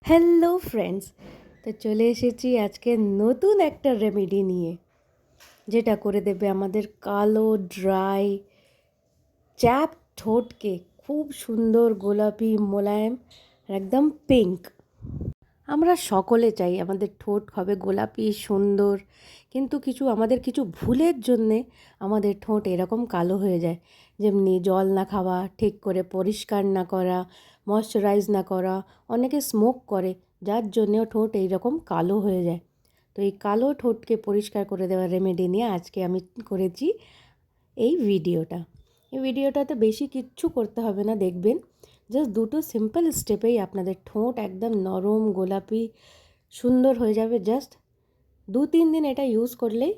Hello friends, তো চলে এসেছি আজকে নতুন একটা রেমেডি নিয়ে, যেটা করে দেবে আমাদের কালো ড্রাই চ্যাপ ঠোঁটকে খুব সুন্দর গোলাপি মোলায়েম আর একদম পিঙ্ক। আমরা সকলে চাই আমাদের ঠোঁট হবে গোলাপি সুন্দর, কিন্তু আমাদের কিছু ভুলের জন্যে আমাদের ঠোঁট এরকম কালো হয়ে যায়। যেমনি জল না খাওয়া, ঠিক করে পরিষ্কার না করা, ময়শ্চারাইজ না করা, অনেকে স্মোক করে, যার জন্যেও ঠোঁট এইরকম কালো হয়ে যায়। তো এই কালো ঠোঁটকে পরিষ্কার করে দেওয়ার রেমেডি নিয়ে আজকে আমি করেছি এই ভিডিওটাতে বেশি কিচ্ছু করতে হবে না, দেখবেন জাস্ট দুটো সিম্পল স্টেপেই আপনাদের ঠোঁট একদম নরম গোলাপি সুন্দর হয়ে যাবে। জাস্ট 2-3 দিন এটা ইউজ করলেই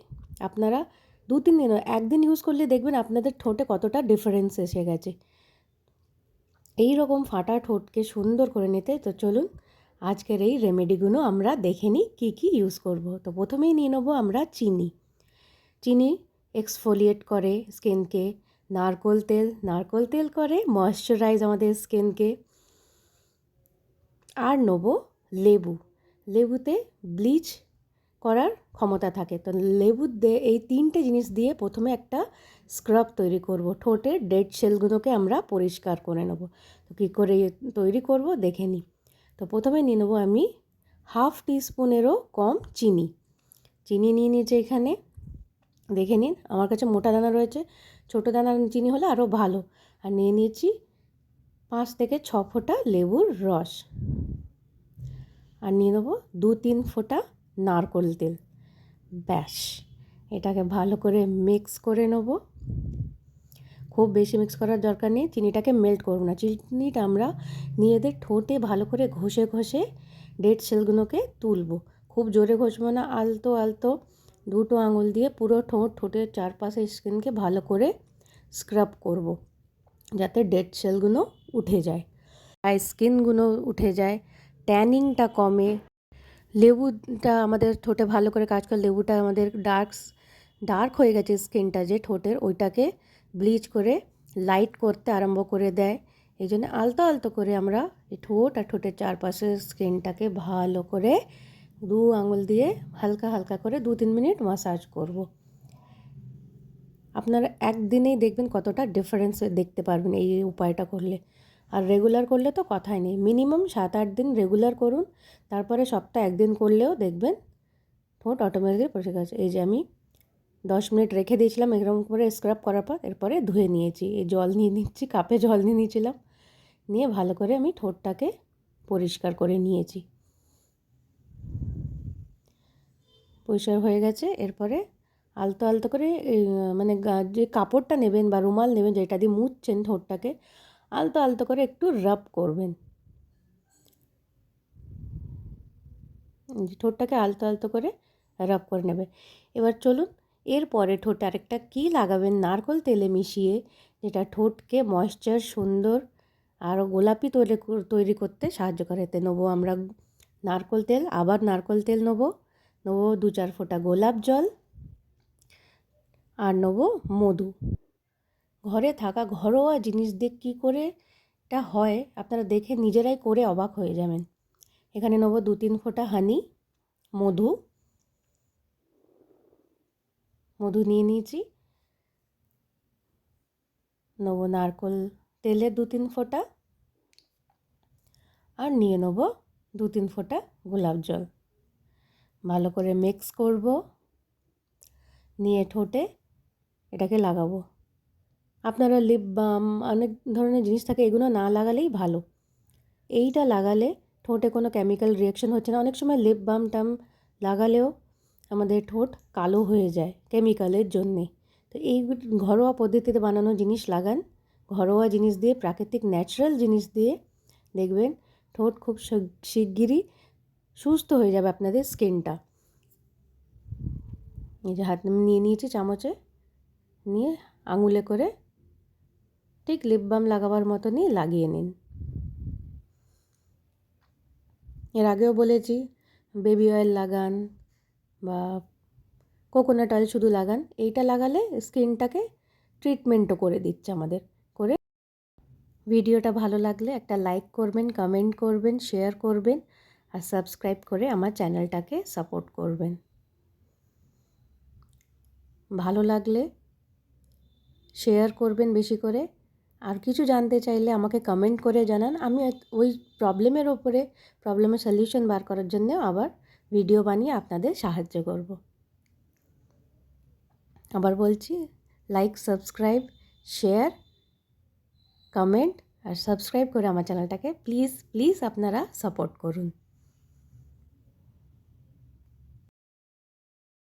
আপনারা 2-3 দিন, একদিন ইউজ করলে দেখবেন আপনাদের ঠোঁটে কতটা ডিফারেন্স এসে গেছে। এই রকম ফাটা ঠোঁটকে সুন্দর করে নিতে তো চলুন আজকের এই রেমেডিগুলো আমরা দেখে নিই কী কী ইউজ করব। তো প্রথমেই নিয়ে নেবো আমরা চিনি এক্সফোলিয়েট করে স্কিনকে, নারকোল তেল করে ময়শ্চারাইজ আমাদের স্কিনকে। আর নেবো লেবুতে ব্লিচ করার ক্ষমতা থাকে। তো এই 3টে জিনিস দিয়ে প্রথমে একটা স্ক্রাব তৈরি করব, ঠোঁটের ডেড সেলগুলোকে আমরা পরিষ্কার করে নেব। তো কী করে তৈরি করব দেখে নিই। তো প্রথমে নিয়ে নেবো আমি 1/2 টিস্পুনেরও কম চিনি নিয়ে নিয়েছি এখানে। দেখে নিন, আমার কাছে মোটা দানা রয়েছে, ছোটো দানার চিনি হলে আরও ভালো। আর নিয়ে নিয়েছি 5 থেকে 6 ফোঁটা লেবুর রস। আর নিয়ে নেবো 2-3 ফোঁটা নারকোল তেল। ব্যাস, এটাকে ভালো করে মিক্স করে নেব। খুব বেশি মিক্স করার দরকার নেই, চিনিটাকে মেল্ট করব না। চিনিটা আমরা নিজেদের ঠোঁটে ভালো করে ঘষে ডেড সেলগুলোকে তুলব। খুব জোরে ঘষবো না, আলতো দুটো আঙুল দিয়ে পুরো ঠোঁটের চারপাশে স্কিনকে ভালো করে স্ক্রাব করব, যাতে ডেড সেলগুলো উঠে যায়, আর স্কিনগুলো উঠে যায়, ট্যানিংটা কমে। লেবুটা আমাদের ঠোঁটে ভালো করে কাজ করে। লেবুটা আমাদের ডার্ক হয়ে গেছে স্কিনটা যে ঠোঁটের, ওইটাকে ব্লিচ করে লাইট করতে আরম্ভ করে দেয়। এই জন্য আলতো করে আমরা এই ঠোঁট আর ঠোঁটের চারপাশের স্কিনটাকে ভালো করে 2 আঙুল দিয়ে হালকা করে 2-3 মিনিট ম্যাসাজ করব। আপনারা একদিনেই দেখবেন কতটা ডিফারেন্স দেখতে পারবেন এই উপায়টা করলে। আর রেগুলার করলে তো কথাই নেই, মিনিমাম 7-8 দিন রেগুলার করুন, তারপরে সপ্তাহে 1 দিন করলেও দেখবেন ঠোঁট অটোমেটিক্যালি পরিষ্কার আছে। এই যে আমি 10 মিনিট রেখে দিয়েছিলাম এরকম করে স্ক্রাব করার পর, এরপরে ধুয়ে নিয়েছি। এই জল নিয়ে নিচ্ছি, কাপে জল নিয়ে নিয়েছিলাম, নিয়ে ভালো করে আমি ঠোঁটটাকে পরিষ্কার করে নিয়েছি। পরিষ্কার হয়ে গেছে। এরপরে আলতো করে মানে যে কাপড়টা নেবেন বা রুমাল নেবেন যেটা দিয়ে মুছছেন ঠোঁটটাকে, আলতো করে একটু রাব করবেন। ঠোঁটটাকে আলতো করে রাব করে নেবে। এবার চলুন এরপরে ঠোঁটে আরেকটা কী লাগাবেন, নারকেল তেলে মিশিয়ে, যেটা ঠোঁটকে ময়েশ্চার সুন্দর আরও গোলাপি তৈরি করতে সাহায্য করে। এতে নেবো আমরা নারকেল তেল নেবো 2-4 ফোঁটা গোলাপ জল, আর নেবো মধু। ঘরে থাকা ঘরোয়া জিনিস দিয়ে কী করে এটা হয় আপনারা দেখে নিজেরাই করে অবাক হয়ে যাবেন। এখানে নেবো 2-3 ফোঁটা মধু নিয়ে নিয়েছি। নেবো নারকেল তেলের 2-3 ফোঁটা, আর নিয়ে নেবো 2-3 ফোঁটা গোলাপ জল। ভালো করে মিক্স করব, নিয়ে ঠোঁটে এটাকে লাগাবো। আপনারা লিপ বাম অনেক ধরনের জিনিস থাকে, এগুলো না লাগালেই ভালো। এইটা লাগালে ঠোঁটে কোনো কেমিক্যাল রিয়াকশন হচ্ছে না। অনেক সময় লিপ বাম লাগালেও আমাদের ঠোঁট কালো হয়ে যায় কেমিক্যালের জন্যে। তো এই ঘরোয়া পদ্ধতিতে বানানো জিনিস লাগান, ঘরোয়া জিনিস দিয়ে, প্রাকৃতিক ন্যাচারাল জিনিস দিয়ে, দেখবেন ঠোঁট খুব শিগগিরই সুস্থ হয়ে যাবে আপনাদের স্কিনটা। এই যে হাত নিয়ে নিয়েছি চামচে, নিয়ে আঙুলে করে ঠিক লিপ বাম লাগাবার মতনই লাগিয়ে নিন। এর আগেও বলেছি বেবি অয়েল লাগান বা কোকোনাট অয়েল শুধু লাগান, এইটা লাগালে স্কিনটাকে ট্রিটমেন্টও করে দিচ্ছে আমাদের। ভিডিওটা ভালো লাগলে একটা লাইক করবেন, কমেন্ট করবেন, শেয়ার করবেন, আর সাবস্ক্রাইব করে আমার চ্যানেলটাকে সাপোর্ট করবেন। ভালো লাগলে শেয়ার করবেন বেশি করে। আর কিছু জানতে চাইলে আমাকে কমেন্ট করে জানান, আমি ওই প্রবলেমের সলিউশন বার করার জন্য আবার ভিডিও বানিয়ে আপনাদের সাহায্য করব। আবার বলছি, লাইক, সাবস্ক্রাইব, শেয়ার, কমেন্ট আর সাবস্ক্রাইব করে আমার চ্যানেলটাকে প্লিজ আপনারা সাপোর্ট করুন।